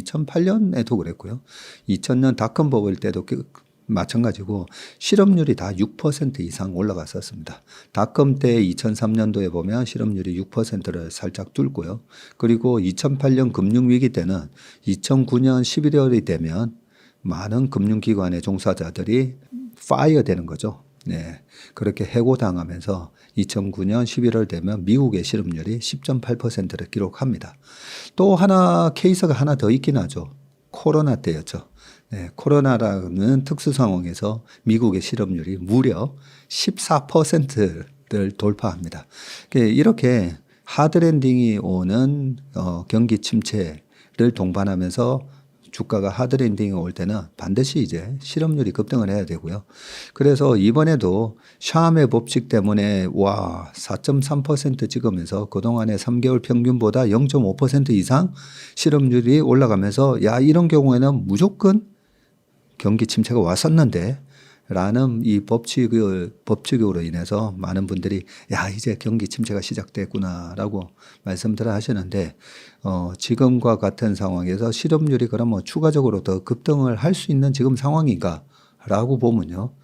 2008년에도 그랬고요. 2000년 닷컴 버블 때도 마찬가지고 실업률이 다 6% 이상 올라갔었습니다. 닷컴 때 2003년도에 보면 실업률이 6%를 살짝 뚫고요. 그리고 2008년 금융위기 때는 2009년 11월이 되면 많은 금융기관의 종사자들이 파이어 되는 거죠. 네. 그렇게 해고당하면서 2009년 11월 되면 미국의 실업률이 10.8%를 기록합니다. 또 하나 케이스가 하나 더 있긴 하죠. 코로나 때였죠. 네, 코로나라는 특수 상황에서 미국의 실업률이 무려 14%를 돌파합니다. 이렇게 하드랜딩이 오는 경기 침체를 동반하면서 주가가 하드랜딩이 올 때는 반드시 이제 실업률이 급등을 해야 되고요. 그래서 이번에도 샤움의 법칙 때문에 4.3% 찍으면서 그동안의 3개월 평균보다 0.5% 이상 실업률이 올라가면서 이런 경우에는 무조건 경기 침체가 왔었는데 라는 이 법칙으로 인해서 많은 분들이 이제 경기 침체가 시작됐구나라고 말씀들을 하시는데 지금과 같은 상황에서 실업률이 그럼 추가적으로 더 급등을 할 수 있는 지금 상황인가 라고 보면요.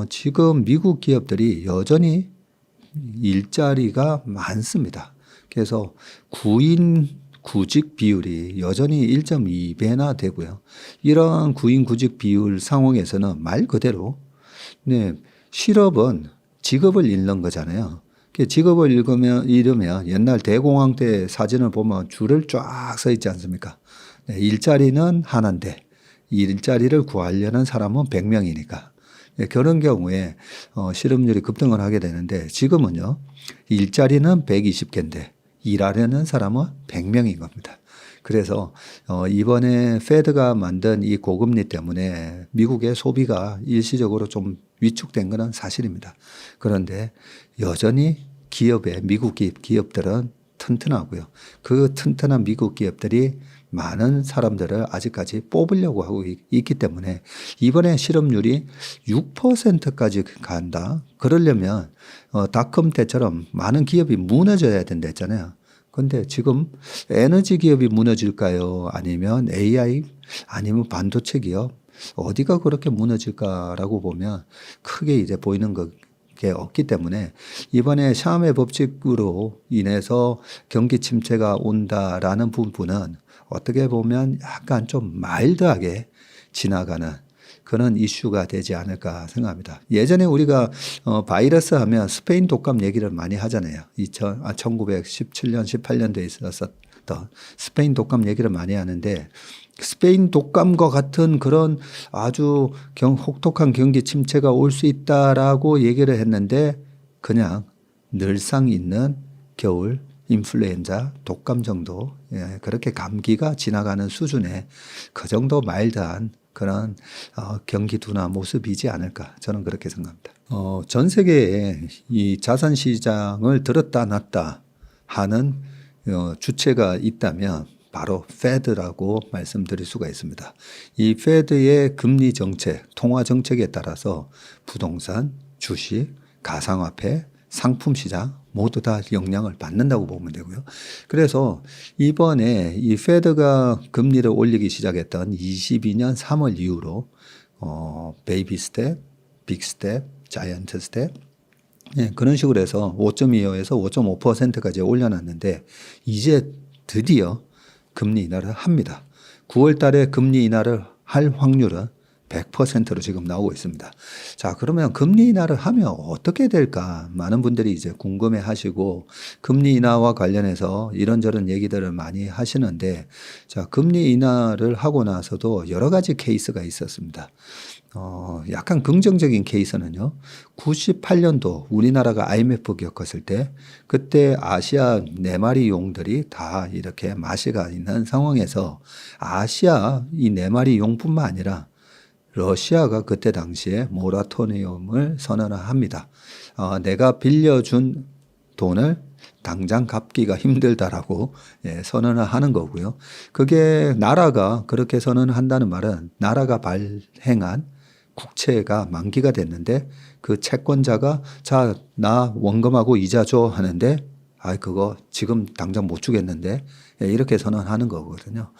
지금 미국 기업들이 여전히 일자리가 많습니다. 그래서 구직 비율이 여전히 1.2배나 되고요. 이런 구인 구직 비율 상황에서는 말 그대로 실업은 직업을 잃는 거잖아요. 직업을 잃으면 옛날 대공황 때 사진을 보면 줄을 쫙 서 있지 않습니까? 일자리는 하나인데 일자리를 구하려는 사람은 100명이니까. 그런 경우에 실업률이 급등을 하게 되는데 지금은요. 일자리는 120개인데 일하려는 사람은 100명인 겁니다. 그래서 이번에 페드가 만든 이 고금리 때문에 미국의 소비가 일시적으로 좀 위축된 것은 사실입니다. 그런데 여전히 미국 기업들은 튼튼하고요. 그 튼튼한 미국 기업들이 많은 사람들을 아직까지 뽑으려고 하고 있기 때문에 이번에 실업률이 6%까지 간다. 그러려면 닷컴 때처럼 많은 기업이 무너져야 된다 했잖아요. 그런데 지금 에너지 기업이 무너질까요? 아니면 AI? 아니면 반도체 기업? 어디가 그렇게 무너질까라고 보면 크게 이제 보이는 게 없기 때문에 이번에 샤움의 법칙으로 인해서 경기 침체가 온다라는 부분은 어떻게 보면 약간 좀 마일드하게 지나가는 그런 이슈가 되지 않을까 생각합니다. 예전에 우리가 바이러스 하면 스페인 독감 얘기를 많이 하잖아요. 1917년, 18년도에 있었던 스페인 독감 얘기를 많이 하는데 스페인 독감과 같은 그런 아주 혹독한 경기 침체가 올 수 있다라고 얘기를 했는데 그냥 늘상 있는 겨울 인플루엔자 독감 정도 그렇게 감기가 지나가는 수준의 그 정도 마일드한 그런 경기 둔화 모습이지 않을까 저는 그렇게 생각합니다. 전 세계에 이 자산 시장을 들었다 놨다 하는 주체가 있다면 바로 페드라고 말씀드릴 수가 있습니다. 이 페드의 금리 정책, 통화 정책에 따라서 부동산, 주식, 가상화폐, 상품 시장 모두 다 영향을 받는다고 보면 되고요. 그래서 이번에 이 페드가 금리를 올리기 시작했던 22년 3월 이후로 베이비 스텝, 빅 스텝, 자이언트 스텝 그런 식으로 해서 5.25에서 5.5%까지 올려놨는데 이제 드디어 금리 인하를 합니다. 9월 달에 금리 인하를 할 확률은 100%로 지금 나오고 있습니다. 자, 그러면 금리 인하를 하면 어떻게 될까? 많은 분들이 이제 궁금해 하시고 금리 인하와 관련해서 이런저런 얘기들을 많이 하시는데 자, 금리 인하를 하고 나서도 여러 가지 케이스가 있었습니다. 약간 긍정적인 케이스는요. 98년도 우리나라가 IMF 겪었을 때 그때 아시아 4마리 용들이 다 이렇게 마시가 있는 상황에서 아시아 이 4마리 용뿐만 아니라 러시아가 그때 당시에 모라토리엄을 선언합니다. 내가 빌려준 돈을 당장 갚기가 힘들다라고 선언을 하는 거고요. 그게 나라가 그렇게 선언한다는 말은 나라가 발행한 국채가 만기가 됐는데 그 채권자가 자, 나 원금하고 이자 줘 하는데 그거 지금 당장 못 주겠는데 이렇게 선언하는 거거든요.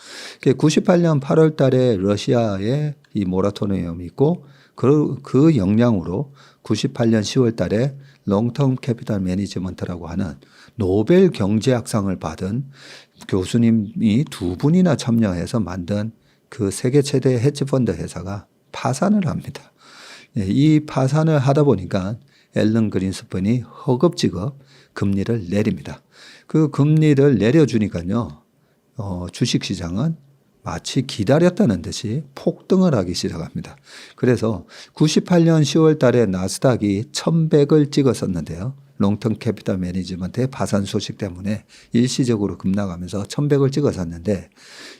98년 8월 달에 러시아에 이 모라토리엄이 있고 그 영향으로 98년 10월 달에 롱텀 캐피탈 매니지먼트라고 하는 노벨 경제학상을 받은 교수님이 두 분이나 참여해서 만든 그 세계 최대 헤지펀드 회사가 파산을 합니다. 이 파산을 하다 보니까 앨런 그린스펀이 허겁지겁 금리를 내립니다. 그 금리를 내려주니까요, 주식시장은 마치 기다렸다는 듯이 폭등을 하기 시작합니다. 그래서 98년 10월 달에 나스닥이 1100을 찍었었는데요. 롱텀 캐피탈 매니지먼트의 파산 소식 때문에 일시적으로 급락하면서 1100을 찍었었는데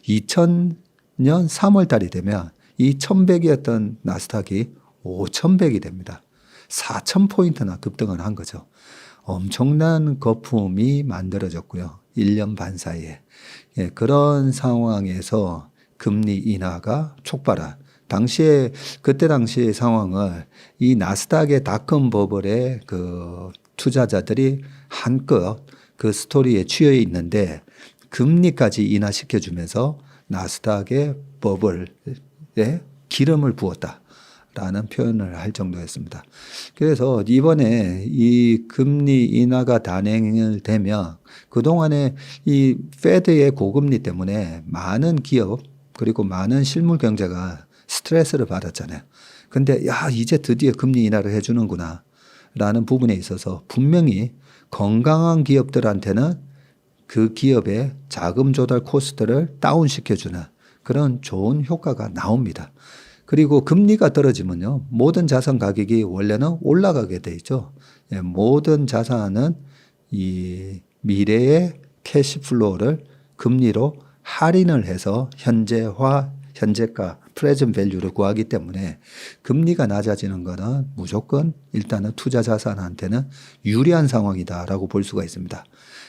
2000년 3월 달이 되면 이 1100이었던 나스닥이 5100이 됩니다. 4000포인트나 급등을 한 거죠. 엄청난 거품이 만들어졌고요. 1년 반 사이에. 그런 상황에서 금리 인하가 촉발한 그때 당시의 상황을 이 나스닥의 닷컴 버블의 그 투자자들이 한껏 그 스토리에 취해 있는데 금리까지 인하시켜주면서 나스닥의 버블에 기름을 부었다. 라는 표현을 할 정도였습니다. 그래서 이번에 이 금리 인하가 단행을 되면 그동안에 이 페드의 고금리 때문에 많은 기업 그리고 많은 실물 경제가 스트레스를 받았잖아요. 근데 이제 드디어 금리 인하를 해주는구나 라는 부분에 있어서 분명히 건강한 기업들한테는 그 기업의 자금 조달 코스트를 다운시켜주는 그런 좋은 효과가 나옵니다. 그리고 금리가 떨어지면요, 모든 자산 가격이 원래는 올라가게 돼 있죠. 모든 자산은 이 미래의 캐시플로우를 금리로 할인을 해서 현재가, 프레젠트 밸류를 구하기 때문에 금리가 낮아지는 거는 무조건 일단은 투자 자산한테는 유리한 상황이다라고 볼 수가 있습니다.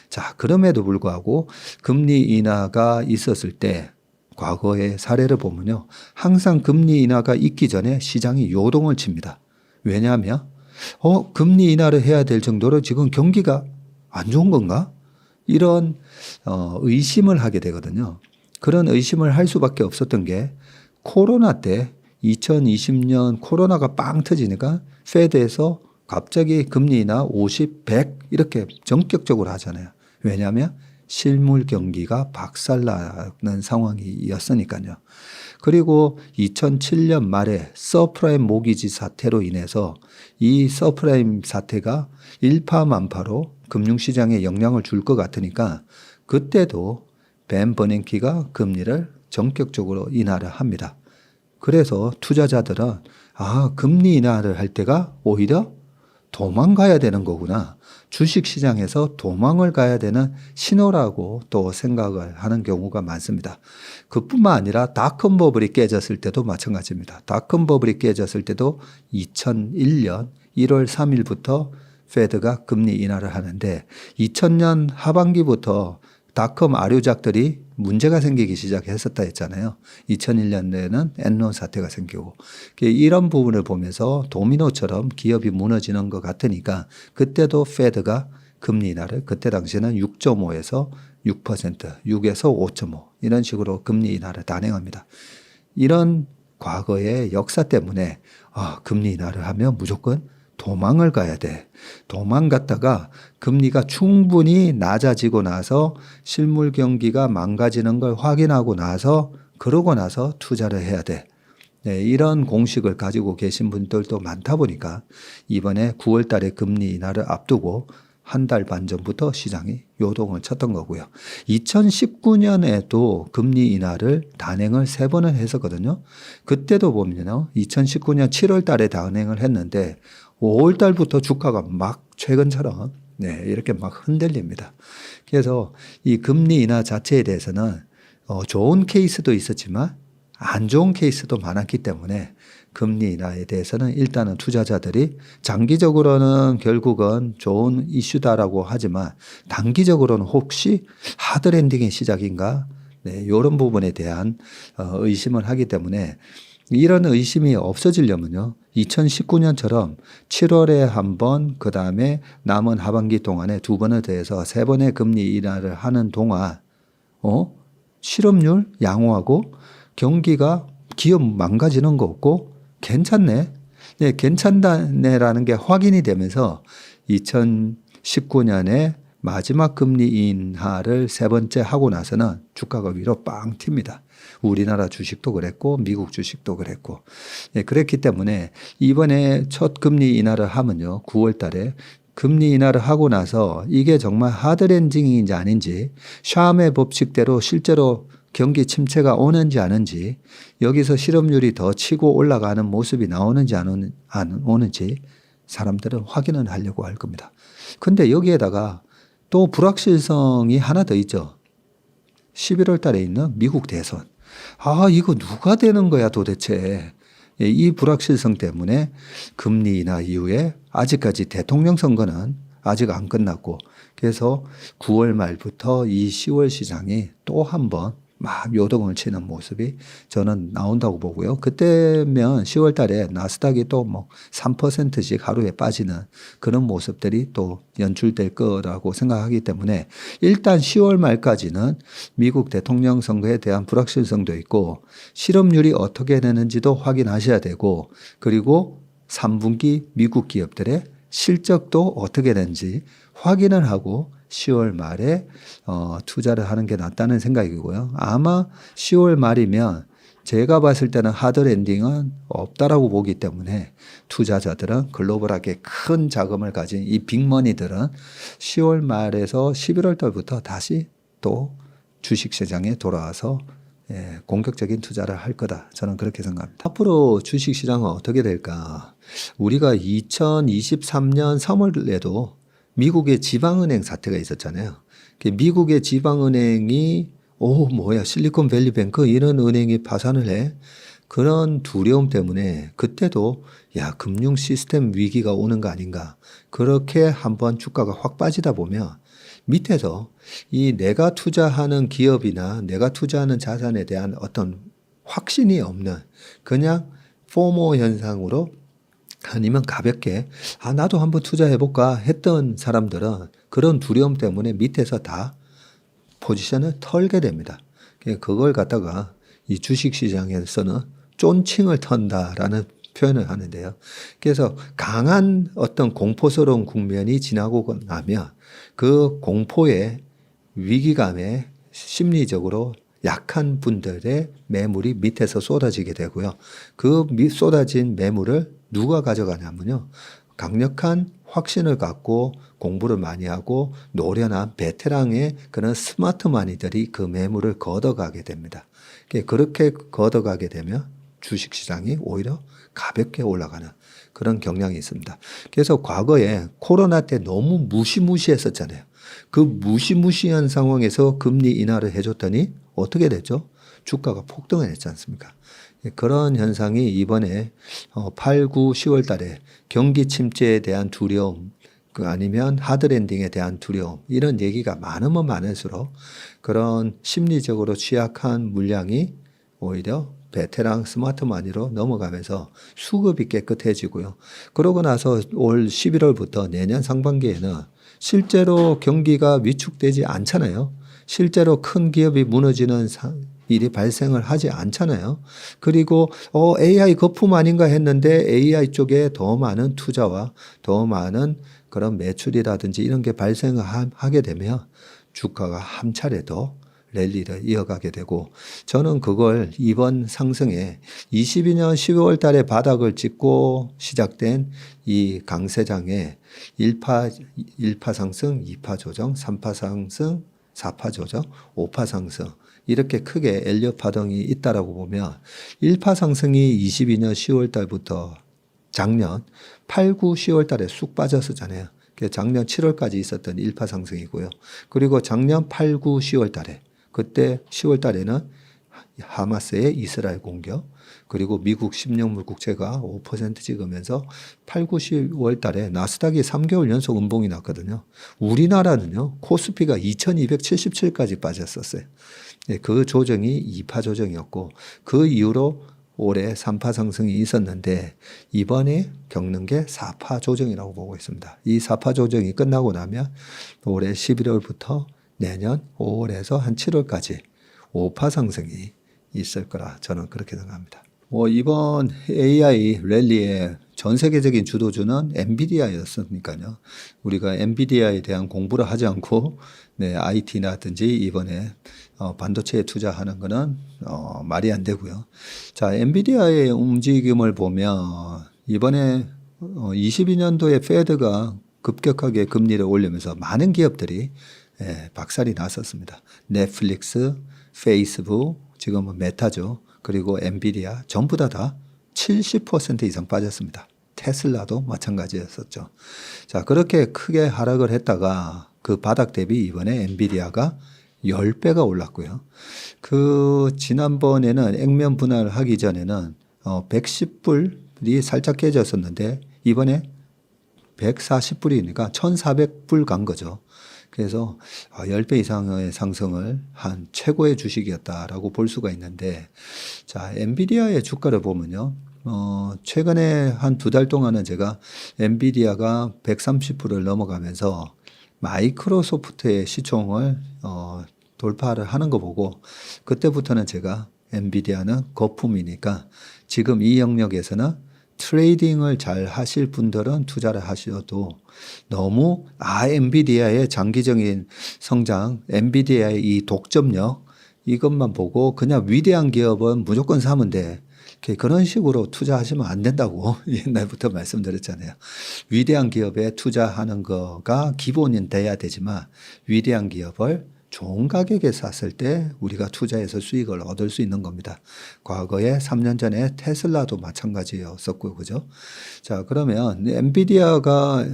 자, 그럼에도 불구하고 금리 인하가 있었을 때 과거의 사례를 보면요. 항상 금리 인하가 있기 전에 시장이 요동을 칩니다. 왜냐하면 금리 인하를 해야 될 정도로 지금 경기가 안 좋은 건가? 이런 의심을 하게 되거든요. 그런 의심을 할 수밖에 없었던 게 코로나 때 2020년 코로나가 빵 터지니까 페드에서 갑자기 금리 인하 50, 100 이렇게 전격적으로 하잖아요. 왜냐하면 실물 경기가 박살나는 상황이었으니까요. 그리고 2007년 말에 서프라임 모기지 사태로 인해서 이 서프라임 사태가 일파만파로 금융시장에 영향을 줄 것 같으니까 그때도 벤 버냉키가 금리를 전격적으로 인하를 합니다. 그래서 투자자들은 금리 인하를 할 때가 오히려 도망가야 되는 거구나. 주식시장에서 도망을 가야 되는 신호라고 또 생각을 하는 경우가 많습니다. 그뿐만 아니라 닷컴 버블이 깨졌을 때도 마찬가지입니다. 닷컴 버블이 깨졌을 때도 2001년 1월 3일부터 페드가 금리 인하를 하는데 2000년 하반기부터 닷컴 아류작들이 문제가 생기기 시작했었다 했잖아요. 2001년에는 엔론 사태가 생기고 이런 부분을 보면서 도미노처럼 기업이 무너지는 것 같으니까 그때도 페드가 금리 인하를 그때 당시에는 6.5에서 6%, 6에서 5.5 이런 식으로 금리 인하를 단행합니다. 이런 과거의 역사 때문에 금리 인하를 하면 무조건 도망을 가야 돼. 도망갔다가 금리가 충분히 낮아지고 나서 실물 경기가 망가지는 걸 확인하고 나서 그러고 나서 투자를 해야 돼. 이런 공식을 가지고 계신 분들도 많다 보니까 이번에 9월 달에 금리 인하를 앞두고 한 달 반 전부터 시장이 요동을 쳤던 거고요. 2019년에도 금리 인하를 단행을 3번을 했었거든요. 그때도 보면요. 2019년 7월 달에 단행을 했는데 5월 달부터 주가가 막 최근처럼 이렇게 막 흔들립니다. 그래서 이 금리 인하 자체에 대해서는 좋은 케이스도 있었지만 안 좋은 케이스도 많았기 때문에 금리 인하에 대해서는 일단은 투자자들이 장기적으로는 결국은 좋은 이슈다라고 하지만 단기적으로는 혹시 하드랜딩의 시작인가? 이런 부분에 대한 의심을 하기 때문에 이런 의심이 없어지려면요. 2019년처럼 7월에 한 번, 그 다음에 남은 하반기 동안에 두 번에 대해서 세 번의 금리 인하를 하는 동안, 실업률 양호하고 경기가 기업 망가지는 거 없고 괜찮네. 네, 괜찮다네라는 게 확인이 되면서 2019년에 마지막 금리 인하를 세 번째 하고 나서는 주가가 위로 빵 튑니다. 우리나라 주식도 그랬고 미국 주식도 그랬고. 네, 그랬기 때문에 이번에 첫 금리 인하를 하면요. 9월 달에 금리 인하를 하고 나서 이게 정말 하드랜딩인지 아닌지, 샴의 법칙대로 실제로 경기 침체가 오는지 아닌지, 여기서 실업률이 더 치고 올라가는 모습이 나오는지 안 오는지 사람들은 확인을 하려고 할 겁니다. 근데 여기에다가 또 불확실성이 하나 더 있죠. 11월 달에 있는 미국 대선. 이거 누가 되는 거야 도대체. 이 불확실성 때문에 금리 인하 이후에 아직까지 대통령 선거는 아직 안 끝났고, 그래서 9월 말부터 이 10월 시장이 또 한 번 막 요동을 치는 모습이 저는 나온다고 보고요. 그때면 10월 달에 나스닥이 또 뭐 3%씩 하루에 빠지는 그런 모습들이 또 연출될 거라고 생각하기 때문에 일단 10월 말까지는 미국 대통령 선거에 대한 불확실성도 있고 실업률이 어떻게 되는지도 확인하셔야 되고, 그리고 3분기 미국 기업들의 실적도 어떻게 되는지 확인을 하고 10월 말에 투자를 하는 게 낫다는 생각이고요. 아마 10월 말이면 제가 봤을 때는 하드랜딩은 없다라고 보기 때문에 투자자들은 글로벌하게 큰 자금을 가진 이 빅머니들은 10월 말에서 11월 달부터 다시 또 주식시장에 돌아와서 공격적인 투자를 할 거다. 저는 그렇게 생각합니다. 앞으로 주식시장은 어떻게 될까? 우리가 2023년 3월에도 미국의 지방은행 사태가 있었잖아요. 미국의 지방은행이 실리콘밸리뱅크 이런 은행이 파산을 해? 그런 두려움 때문에 그때도 금융 시스템 위기가 오는 거 아닌가. 그렇게 한번 주가가 확 빠지다 보면 밑에서 이 내가 투자하는 기업이나 내가 투자하는 자산에 대한 어떤 확신이 없는 그냥 포모 현상으로 아니면 가볍게 나도 한번 투자해볼까 했던 사람들은 그런 두려움 때문에 밑에서 다 포지션을 털게 됩니다. 그걸 갖다가 이 주식시장에서는 쫀칭을 턴다라는 표현을 하는데요. 그래서 강한 어떤 공포스러운 국면이 지나고 나면 그 공포의 위기감에 심리적으로 약한 분들의 매물이 밑에서 쏟아지게 되고요. 그 쏟아진 매물을 누가 가져가냐면요. 강력한 확신을 갖고 공부를 많이 하고 노련한 베테랑의 그런 스마트마니들이 그 매물을 걷어가게 됩니다. 그렇게 걷어가게 되면 주식시장이 오히려 가볍게 올라가는 그런 경향이 있습니다. 그래서 과거에 코로나 때 너무 무시무시했었잖아요. 그 무시무시한 상황에서 금리 인하를 해줬더니 어떻게 됐죠? 주가가 폭등을 했지 않습니까? 그런 현상이 이번에 8, 9, 10월 달에 경기 침체에 대한 두려움, 아니면 하드랜딩에 대한 두려움, 이런 얘기가 많으면 많을수록 그런 심리적으로 취약한 물량이 오히려 베테랑 스마트마니로 넘어가면서 수급이 깨끗해지고요. 그러고 나서 올 11월부터 내년 상반기에는 실제로 경기가 위축되지 않잖아요. 실제로 큰 기업이 무너지는 일이 발생을 하지 않잖아요. 그리고 AI 거품 아닌가 했는데 AI 쪽에 더 많은 투자와 더 많은 그런 매출이라든지 이런 게 발생을 하게 되면 주가가 한 차례 더 랠리를 이어가게 되고, 저는 그걸 이번 상승에 22년 12월 달에 바닥을 찍고 시작된 이 강세장에 1파 상승, 2파 조정, 3파 상승, 4파 조정, 5파 상승, 이렇게 크게 엘리엇 파동이 있다라고 보면 1파 상승이 22년 10월 달부터 작년 8, 9, 10월 달에 쑥 빠졌었잖아요. 작년 7월까지 있었던 1파 상승이고요. 그리고 작년 8, 9, 10월 달에, 그때 10월 달에는 하마스의 이스라엘 공격, 그리고 미국 10년물 국채가 5% 찍으면서 8, 9, 10월 달에 나스닥이 3개월 연속 음봉이 났거든요. 우리나라는요, 코스피가 2277까지 빠졌었어요. 그 조정이 2파 조정이었고, 그 이후로 올해 3파 상승이 있었는데 이번에 겪는 게 4파 조정이라고 보고 있습니다. 이 4파 조정이 끝나고 나면 올해 11월부터 내년 5월에서 한 7월까지 5파 상승이 있을 거라 저는 그렇게 생각합니다. 이번 AI 랠리의 전 세계적인 주도주는 엔비디아였으니까요. 우리가 엔비디아에 대한 공부를 하지 않고 IT나든지 이번에 반도체에 투자하는 거는 말이 안 되고요. 자, 엔비디아의 움직임을 보면 이번에 22년도에 페드가 급격하게 금리를 올리면서 많은 기업들이 박살이 났었습니다. 넷플릭스, 페이스북, 지금은 메타죠. 그리고 엔비디아 전부 다 70% 이상 빠졌습니다. 테슬라도 마찬가지였었죠. 자, 그렇게 크게 하락을 했다가 그 바닥 대비 이번에 엔비디아가 10배가 올랐고요. 지난번에는 액면 분할을 하기 전에는 110불이 살짝 깨졌었는데 이번에 140불이니까 1,400불 간 거죠. 그래서 10배 이상의 상승을 한 최고의 주식이었다라고 볼 수가 있는데, 자, 엔비디아의 주가를 보면요. 최근에 한 2달 동안은 제가 엔비디아가 130불을 넘어가면서 마이크로소프트의 시총을 돌파를 하는 거 보고 그때부터는 제가 엔비디아는 거품이니까 지금 이 영역에서는 트레이딩을 잘 하실 분들은 투자를 하셔도 너무 엔비디아의 장기적인 성장, 엔비디아의 이 독점력 이것만 보고 그냥 위대한 기업은 무조건 사면 돼. 그런 식으로 투자하시면 안 된다고 옛날부터 말씀드렸잖아요. 위대한 기업에 투자하는 거가 기본이 돼야 되지만 위대한 기업을 좋은 가격에 샀을 때 우리가 투자해서 수익을 얻을 수 있는 겁니다. 과거에 3년 전에 테슬라도 마찬가지였었고요. 그죠? 자, 그러면 엔비디아가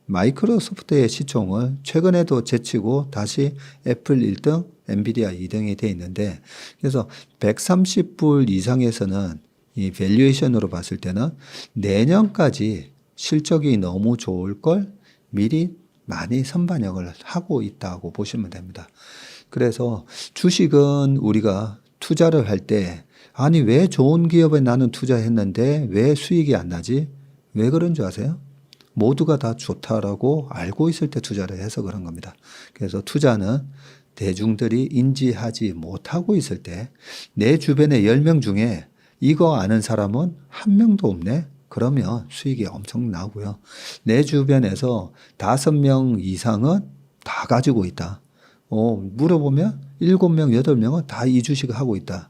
마이크로소프트의 시총을 최근에도 제치고 다시 애플 1등, 엔비디아 2등이 돼 있는데 그래서 130불 이상에서는 이 밸류에이션으로 봤을 때는 내년까지 실적이 너무 좋을 걸 미리 많이 선반영을 하고 있다고 보시면 됩니다. 그래서 주식은 우리가 투자를 할 때 아니 왜 좋은 기업에 나는 투자했는데 왜 수익이 안 나지? 왜 그런 줄 아세요? 모두가 다 좋다라고 알고 있을 때 투자를 해서 그런 겁니다. 그래서 투자는 대중들이 인지하지 못하고 있을 때 내 주변에 10명 중에 이거 아는 사람은 한 명도 없네? 그러면 수익이 엄청 나고요. 내 주변에서 5명 이상은 다 가지고 있다. 물어보면 7명, 8명은 다 이 주식을 하고 있다.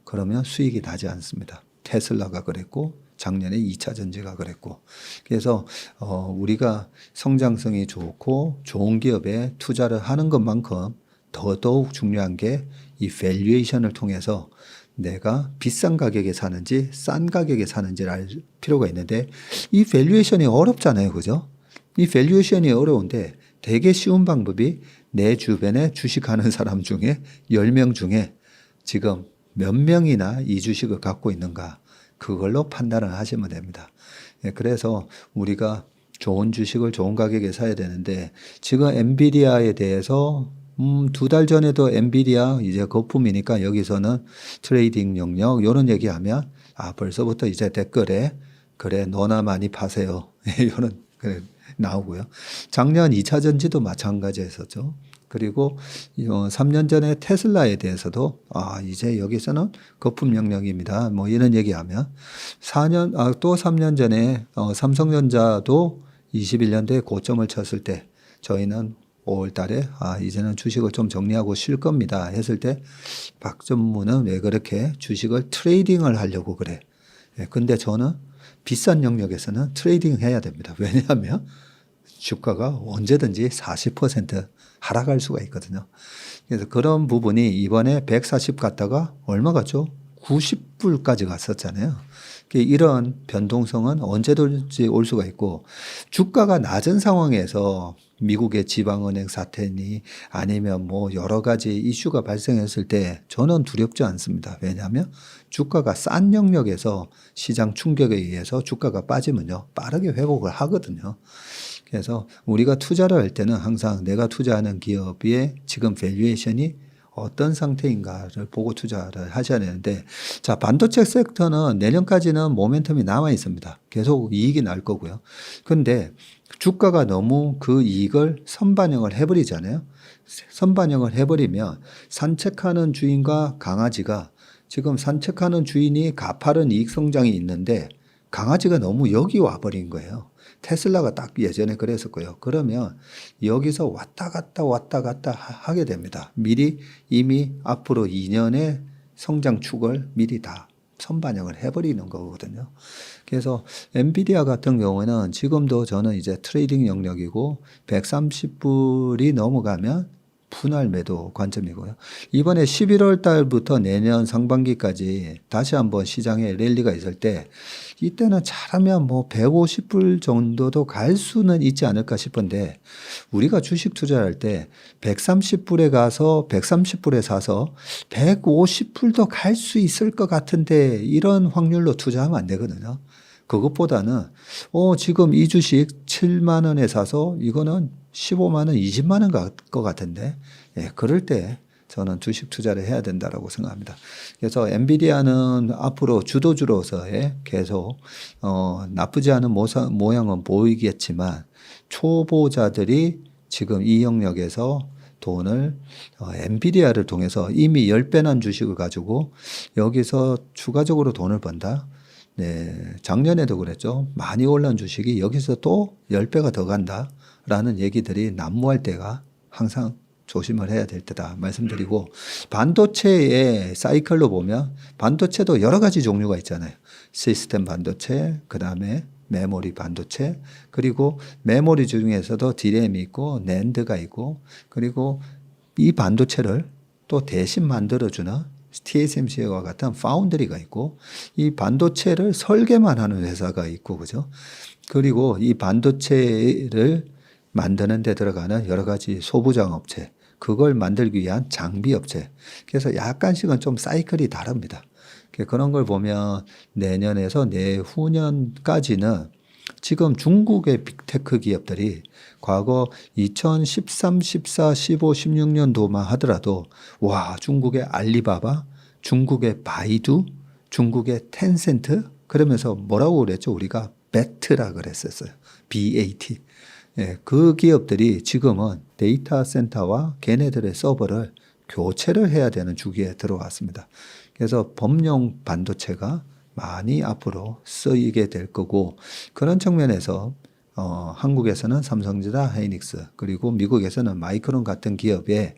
그러면 수익이 나지 않습니다. 테슬라가 그랬고 작년에 2차 전지가 그랬고. 그래서 우리가 성장성이 좋고 좋은 기업에 투자를 하는 것만큼 더더욱 중요한 게 이 밸류에이션을 통해서 내가 비싼 가격에 사는지 싼 가격에 사는지를 알 필요가 있는데 이 밸류에이션이 어렵잖아요. 그죠? 이 밸류에이션이 어려운데 되게 쉬운 방법이 내 주변에 주식하는 사람 중에 10명 중에 지금 몇 명이나 이 주식을 갖고 있는가 그걸로 판단을 하시면 됩니다. 그래서 우리가 좋은 주식을 좋은 가격에 사야 되는데 지금 엔비디아에 대해서 2달 전에도 엔비디아 이제 거품이니까 여기서는 트레이딩 영역 이런 얘기하면 벌써부터 이제 댓글에 그래 너나 많이 파세요 이런 나오고요. 작년 2차 전지도 마찬가지였었죠. 그리고 3년 전에 테슬라에 대해서도 이제 여기서는 거품 영역입니다. 뭐 이런 얘기하면 또 3년 전에 삼성전자도 21년도에 고점을 쳤을 때 저희는 5월 달에 이제는 주식을 좀 정리하고 쉴 겁니다 했을 때 박전무는 왜 그렇게 주식을 트레이딩을 하려고 그래. 근데 저는 비싼 영역에서는 트레이딩 해야 됩니다. 왜냐하면 주가가 언제든지 40% 하락할 수가 있거든요. 그래서 그런 부분이 이번에 140 갔다가 얼마 갔죠? 90불까지 갔었잖아요. 이런 변동성은 언제든지 올 수가 있고 주가가 낮은 상황에서 미국의 지방은행 사태니 아니면 뭐 여러 가지 이슈가 발생했을 때 저는 두렵지 않습니다. 왜냐하면 주가가 싼 영역에서 시장 충격에 의해서 주가가 빠지면요 빠르게 회복을 하거든요. 그래서 우리가 투자를 할 때는 항상 내가 투자하는 기업의 지금 밸류에이션이 어떤 상태인가를 보고 투자를 하셔야 되는데, 자, 반도체 섹터는 내년까지는 모멘텀이 남아 있습니다. 계속 이익이 날 거고요. 근데 주가가 너무 그 이익을 선반영을 해버리잖아요. 선반영을 해버리면 산책하는 주인과 강아지가, 지금 산책하는 주인이 가파른 이익 성장이 있는데 강아지가 너무 여기 와버린 거예요. 테슬라가 딱 예전에 그랬었고요. 그러면 여기서 왔다 갔다 하게 됩니다. 미리 이미 앞으로 2년의 성장축을 미리 다 선반영을 해버리는 거거든요. 그래서 엔비디아 같은 경우에는 지금도 저는 이제 트레이딩 영역이고 130불이 넘어가면 분할 매도 관점이고요. 이번에 11월 달부터 내년 상반기까지 다시 한번 시장에 랠리가 있을 때, 이때는 잘하면 뭐 150불 정도도 갈 수는 있지 않을까 싶은데, 우리가 주식 투자할 때 130불에 가서 130불에 사서 150불도 갈 수 있을 것 같은데 이런 확률로 투자하면 안 되거든요. 그것보다는 지금 이 주식 7만 원에 사서 이거는 15만 원, 20만 원 갈 것 같은데, 예, 그럴 때 저는 주식 투자를 해야 된다라고 생각합니다. 그래서 엔비디아는 앞으로 주도주로서의 계속 나쁘지 않은 모양은 보이겠지만, 초보자들이 지금 이 영역에서 돈을 엔비디아를 통해서 이미 10배 난 주식을 가지고 여기서 추가적으로 돈을 번다. 네, 작년에도 그랬죠. 많이 올라온 주식이 여기서 또 10배가 더 간다라는 얘기들이 난무할 때가 항상 조심을 해야 될 때다 말씀드리고, 반도체의 사이클로 보면 반도체도 여러 가지 종류가 있잖아요. 시스템 반도체, 그 다음에 메모리 반도체, 그리고 메모리 중에서도 DRAM이 있고 낸드가 있고, 그리고 이 반도체를 또 대신 만들어주는 TSMC와 같은 파운드리가 있고, 이 반도체를 설계만 하는 회사가 있고, 그죠? 그리고 이 반도체를 만드는 데 들어가는 여러 가지 소부장 업체, 그걸 만들기 위한 장비 업체. 그래서 약간씩은 좀 사이클이 다릅니다. 그런 걸 보면 내년에서 내후년까지는 지금 중국의 빅테크 기업들이 과거 2013, 14, 15, 16년도만 하더라도, 와, 중국의 알리바바, 중국의 바이두, 중국의 텐센트, 그러면서 뭐라고 그랬죠? 우리가 베트라 그랬었어요. BAT. 예, 그 기업들이 지금은 데이터 센터와 걔네들의 서버를 교체를 해야 되는 주기에 들어왔습니다. 그래서 범용 반도체가 많이 앞으로 쓰이게 될 거고, 그런 측면에서 한국에서는 삼성전자, 하이닉스, 그리고 미국에서는 마이크론 같은 기업의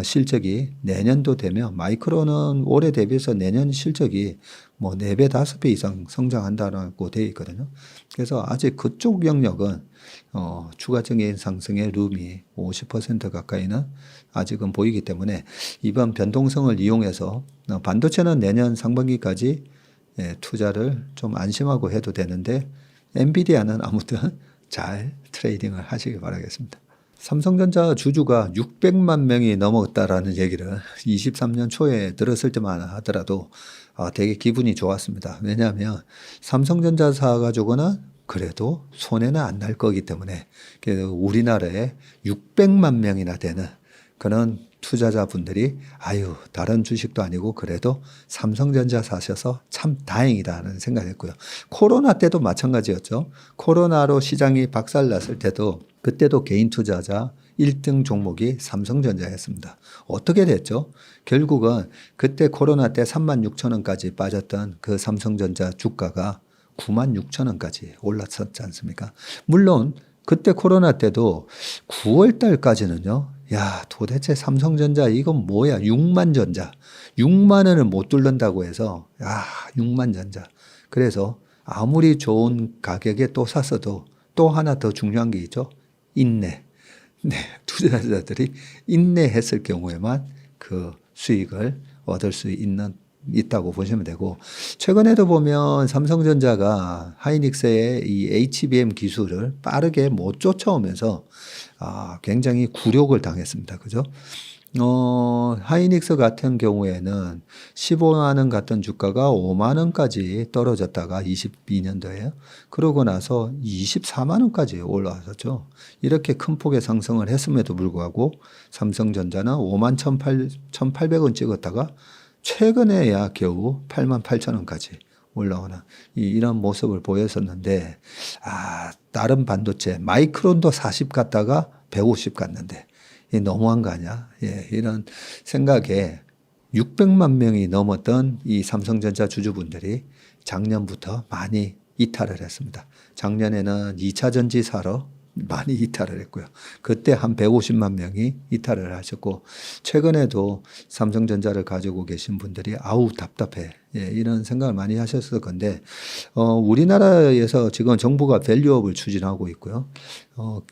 실적이 내년도 되면, 마이크론은 올해 대비해서 내년 실적이 뭐 4배, 5배 이상 성장한다고 되어 있거든요. 그래서 아직 그쪽 영역은 추가적인 상승의 룸이 50% 가까이는 아직은 보이기 때문에, 이번 변동성을 이용해서 반도체는 내년 상반기까지 투자를 좀 안심하고 해도 되는데, 엔비디아는 아무튼 잘 트레이딩을 하시기 바라겠습니다. 삼성전자 주주가 600만 명이 넘었다라는 얘기를 23년 초에 들었을 때만 하더라도 되게 기분이 좋았습니다. 왜냐하면 삼성전자 사가지고는 그래도 손해는 안 날 거기 때문에, 우리나라에 600만 명이나 되는 그런 투자자분들이 다른 주식도 아니고 그래도 삼성전자 사셔서 참 다행이다라는 생각했고요. 코로나 때도 마찬가지였죠. 코로나로 시장이 박살났을 때도, 그때도 개인 투자자 1등 종목이 삼성전자였습니다. 어떻게 됐죠? 결국은 그때 코로나 때 36,000원까지 빠졌던 그 삼성전자 주가가 96,000원까지 올랐었지 않습니까? 물론 그때 코로나 때도 9월 달까지는요, 야, 도대체 삼성전자 이건 뭐야? 6만 전자. 6만 원을 못 뚫는다고 해서, 6만 전자. 그래서 아무리 좋은 가격에 또 샀어도 또 하나 더 중요한 게 있죠. 인내. 네, 투자자들이 인내했을 경우에만 그 수익을 얻을 수 있다고 보시면 되고, 최근에도 보면 삼성전자가 하이닉스의 이 HBM 기술을 빠르게 못 쫓아오면서 굉장히 굴욕을 당했습니다. 그죠? 하이닉스 같은 경우에는 15만 원 갔던 주가가 5만 원까지 떨어졌다가 22년도에 그러고 나서 24만 원까지 올라왔었죠. 이렇게 큰 폭의 상승을 했음에도 불구하고 삼성전자는 5만 1,800원 찍었다가 최근에야 겨우 8만 8천 원까지 올라오는 이런 모습을 보였었는데, 다른 반도체 마이크론도 40 갔다가 150 갔는데 이 너무한 거 아니야? 예, 이런 생각에 600만 명이 넘었던 이 삼성전자 주주분들이 작년부터 많이 이탈을 했습니다. 작년에는 2차 전지 사러 많이 이탈을 했고요. 그때 한 150만 명이 이탈을 하셨고, 최근에도 삼성전자를 가지고 계신 분들이 아우 답답해, 예, 이런 생각을 많이 하셨을 건데, 우리나라에서 지금 정부가 밸류업을 추진하고 있고요.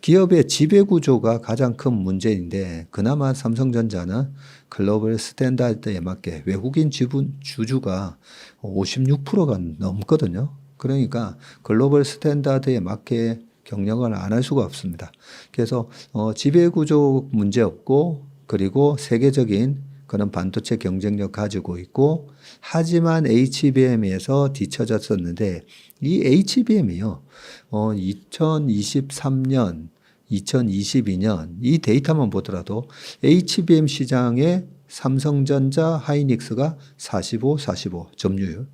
기업의 지배 구조가 가장 큰 문제인데, 그나마 삼성전자는 글로벌 스탠다드에 맞게 외국인 주주가 56%가 넘거든요. 그러니까 글로벌 스탠다드에 맞게 경영을 안 할 수가 없습니다. 그래서 지배구조 문제 없고, 그리고 세계적인 그런 반도체 경쟁력 가지고 있고, 하지만 HBM에서 뒤처졌었는데, 이 HBM이요 2023년 2022년 이 데이터만 보더라도 HBM 시장에 삼성전자, 하이닉스가 45, 45 점유율,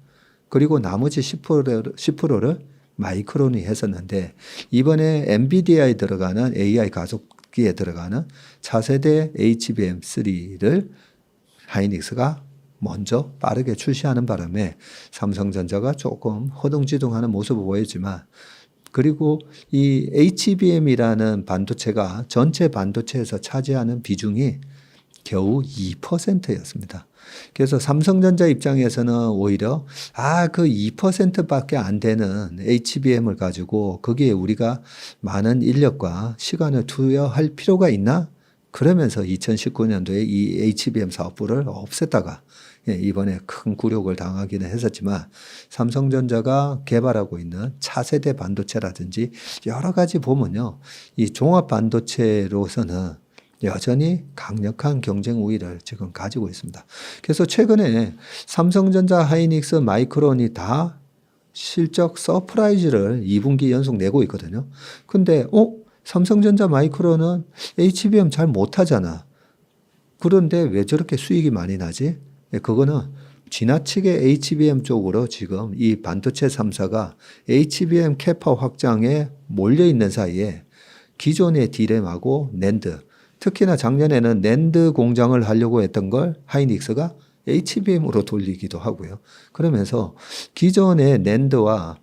그리고 나머지 10%를 마이크론이 했었는데, 이번에 엔비디아에 들어가는 AI 가속기에 들어가는 차세대 HBM3를 하이닉스가 먼저 빠르게 출시하는 바람에 삼성전자가 조금 허둥지둥하는 모습을 보였지만, 그리고 이 HBM이라는 반도체가 전체 반도체에서 차지하는 비중이 겨우 2%였습니다. 그래서 삼성전자 입장에서는 오히려 그 2%밖에 안 되는 HBM을 가지고 거기에 우리가 많은 인력과 시간을 투여할 필요가 있나? 그러면서 2019년도에 이 HBM 사업부를 없앴다가 이번에 큰 굴욕을 당하기는 했었지만, 삼성전자가 개발하고 있는 차세대 반도체라든지 여러 가지 보면요, 이 종합 반도체로서는 여전히 강력한 경쟁 우위를 지금 가지고 있습니다. 그래서 최근에 삼성전자, 하이닉스, 마이크론이 다 실적 서프라이즈를 2분기 연속 내고 있거든요. 근데 삼성전자, 마이크론은 HBM 잘 못하잖아. 그런데 왜 저렇게 수익이 많이 나지? 그거는 지나치게 HBM 쪽으로 지금 이 반도체 3사가 HBM 캐파 확장에 몰려 있는 사이에 기존의 디램하고 낸드, 특히나 작년에는 낸드 공장을 하려고 했던 걸 하이닉스가 HBM으로 돌리기도 하고요. 그러면서 기존의 낸드와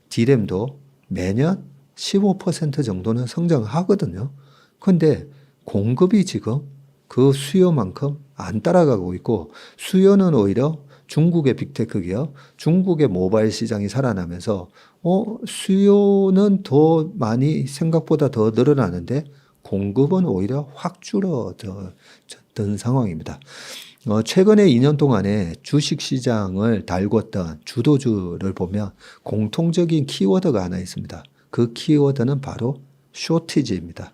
디램도 매년 15% 정도는 성장하거든요. 그런데 공급이 지금 그 수요만큼 안 따라가고 있고, 수요는 오히려 중국의 빅테크 기업, 중국의 모바일 시장이 살아나면서 수요는 더 많이 생각보다 더 늘어나는데 공급은 오히려 확 줄어든 상황입니다. 최근에 2년 동안에 주식시장을 달궜던 주도주를 보면 공통적인 키워드가 하나 있습니다. 그 키워드는 바로 쇼티지입니다.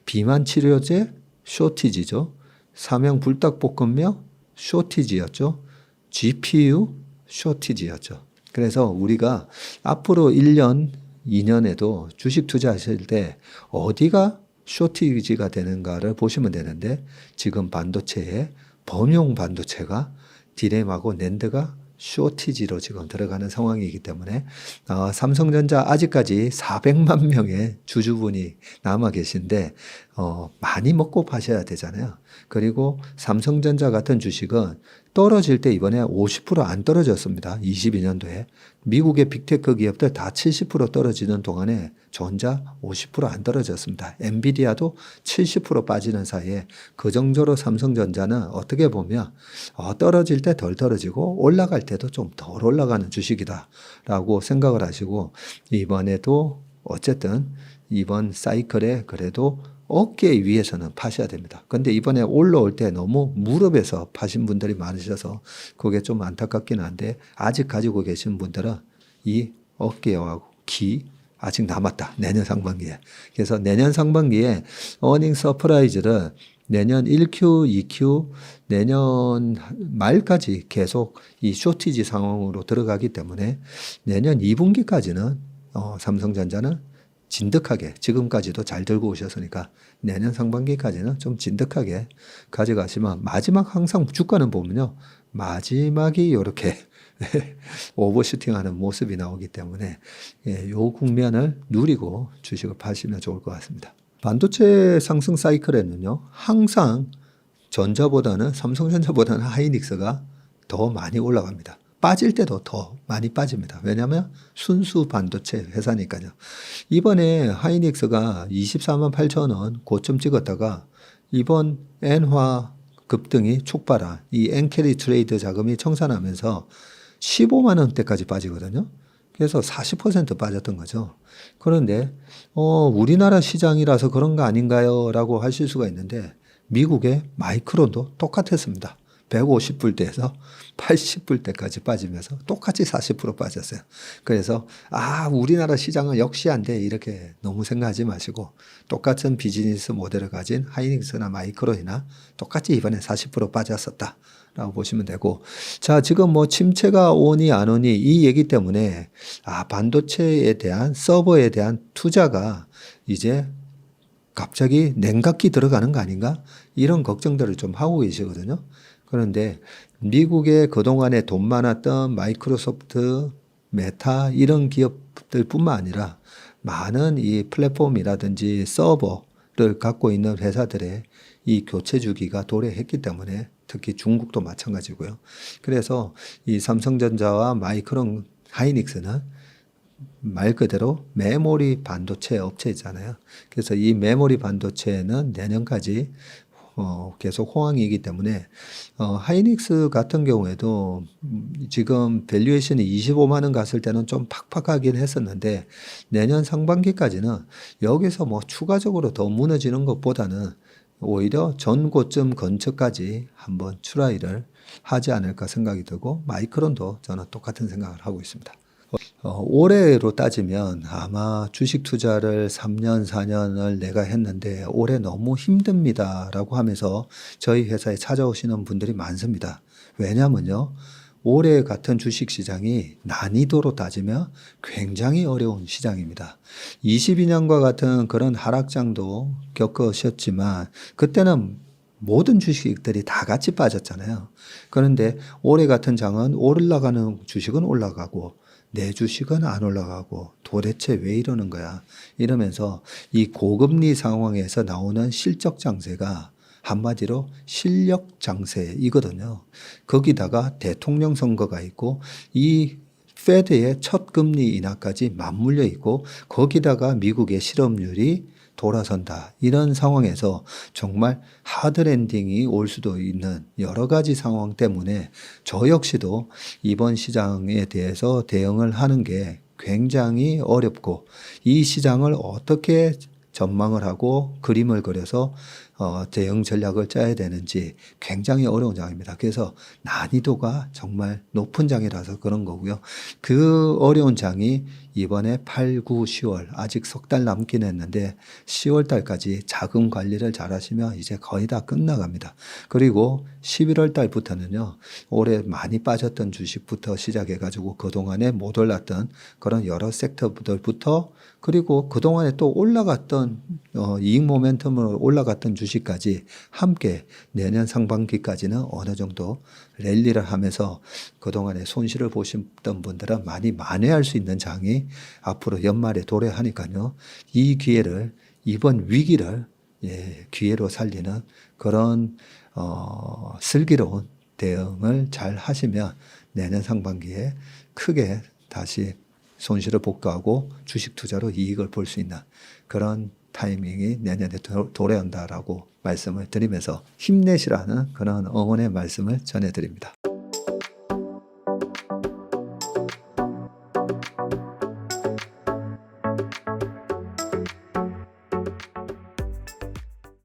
비만 치료제 쇼티지죠. 삼양 불닭볶음면 쇼티지였죠. GPU 쇼티지였죠. 그래서 우리가 앞으로 1년, 2년에도 주식 투자하실 때 어디가 쇼티지가 되는가를 보시면 되는데, 지금 반도체에 범용 반도체가 디램하고 낸드가 쇼티지로 지금 들어가는 상황이기 때문에 삼성전자 아직까지 400만 명의 주주분이 남아 계신데 많이 먹고 파셔야 되잖아요. 그리고 삼성전자 같은 주식은 떨어질 때 이번에 50% 안 떨어졌습니다. 22년도에. 미국의 빅테크 기업들 다 70% 떨어지는 동안에 전자 50% 안 떨어졌습니다. 엔비디아도 70% 빠지는 사이에 그 정도로 삼성전자는 어떻게 보면 떨어질 때 덜 떨어지고 올라갈 때도 좀 덜 올라가는 주식이다라고 생각을 하시고, 이번에도 어쨌든 이번 사이클에 그래도 어깨 위에서는 파셔야 됩니다. 근데 이번에 올라올 때 너무 무릎에서 파신 분들이 많으셔서 그게 좀 안타깝긴 한데, 아직 가지고 계신 분들은 이 어깨와 귀, 아직 남았다. 내년 상반기에. 그래서 내년 상반기에 어닝 서프라이즈를 내년 1Q, 2Q, 내년 말까지 계속 이 쇼티지 상황으로 들어가기 때문에 내년 2분기까지는 삼성전자는 진득하게 지금까지도 잘 들고 오셨으니까 내년 상반기까지는 좀 진득하게 가져가시면 마지막 항상 주가는 보면요. 마지막이 이렇게 오버슈팅하는 모습이 나오기 때문에 요 국면을 누리고 주식을 파시면 좋을 것 같습니다. 반도체 상승 사이클에는요. 항상 전자보다는 삼성전자보다는 하이닉스가 더 많이 올라갑니다. 빠질 때도 더 많이 빠집니다. 왜냐하면 순수 반도체 회사니까요. 이번에 하이닉스가 24만 8천 원 고점 찍었다가 이번 엔화 급등이 촉발한 이 엔캐리 트레이드 자금이 청산하면서 15만 원대까지 빠지거든요. 그래서 40% 빠졌던 거죠. 그런데 우리나라 시장이라서 그런 거 아닌가요? 라고 하실 수가 있는데 미국의 마이크론도 똑같았습니다. 150불대에서 80불대까지 빠지면서 똑같이 40% 빠졌어요. 그래서 우리나라 시장은 역시 안 돼 이렇게 너무 생각하지 마시고 똑같은 비즈니스 모델을 가진 하이닉스나 마이크론이나 똑같이 이번에 40% 빠졌었다 라고 보시면 되고, 자 지금 뭐 침체가 오니 안 오니 이 얘기 때문에 반도체에 대한 서버에 대한 투자가 이제 갑자기 냉각기 들어가는 거 아닌가 이런 걱정들을 좀 하고 계시거든요. 그런데 미국에 그동안에 돈 많았던 마이크로소프트, 메타 이런 기업들 뿐만 아니라 많은 이 플랫폼이라든지 서버를 갖고 있는 회사들의 이 교체 주기가 도래했기 때문에 특히 중국도 마찬가지고요. 그래서 이 삼성전자와 마이크론 하이닉스는 말 그대로 메모리 반도체 업체잖아요. 그래서 이 메모리 반도체는 내년까지 계속 호황이기 때문에 하이닉스 같은 경우에도 지금 밸류에이션이 25만 원 갔을 때는 좀 팍팍하긴 했었는데 내년 상반기까지는 여기서 뭐 추가적으로 더 무너지는 것보다는 오히려 전고점 근처까지 한번 추라이를 하지 않을까 생각이 들고 마이크론도 저는 똑같은 생각을 하고 있습니다. 올해로 따지면 아마 주식 투자를 3년, 4년을 내가 했는데 올해 너무 힘듭니다 라고 하면서 저희 회사에 찾아오시는 분들이 많습니다. 왜냐면요. 올해 같은 주식 시장이 난이도로 따지면 굉장히 어려운 시장입니다. 22년과 같은 그런 하락장도 겪으셨지만 그때는 모든 주식들이 다 같이 빠졌잖아요. 그런데 올해 같은 장은 올라가는 주식은 올라가고 내 주식은 안 올라가고 도대체 왜 이러는 거야 이러면서 이 고금리 상황에서 나오는 실적 장세가 한마디로 실력 장세이거든요. 거기다가 대통령 선거가 있고 이 페드의 첫 금리 인하까지 맞물려 있고 거기다가 미국의 실업률이 돌아선다. 이런 상황에서 정말 하드랜딩이 올 수도 있는 여러 가지 상황 때문에 저 역시도 이번 시장에 대해서 대응을 하는 게 굉장히 어렵고 이 시장을 어떻게 전망을 하고 그림을 그려서 대응 전략을 짜야 되는지 굉장히 어려운 장입니다. 그래서 난이도가 정말 높은 장이라서 그런 거고요. 그 어려운 장이 이번에 8, 9, 10월 아직 석 달 남긴 했는데 10월 달까지 자금 관리를 잘 하시면 이제 거의 다 끝나갑니다. 그리고 11월 달부터는요. 올해 많이 빠졌던 주식부터 시작해 가지고 그동안에 못 올랐던 그런 여러 섹터들부터 그리고 그동안에 또 올라갔던 이익 모멘텀으로 올라갔던 주식까지 함께 내년 상반기까지는 어느 정도 랠리를 하면서 그동안에 손실을 보셨던 분들은 많이 만회할 수 있는 장이 앞으로 연말에 도래하니까요. 이 기회를 이번 위기를 기회로 살리는 그런 슬기로운 대응을 잘 하시면 내년 상반기에 크게 다시 손실을 복구하고 주식 투자로 이익을 볼 수 있는 그런 타이밍이 내년에 도래한다라고 말씀을 드리면서 힘내시라는 그런 응원의 말씀을 전해드립니다.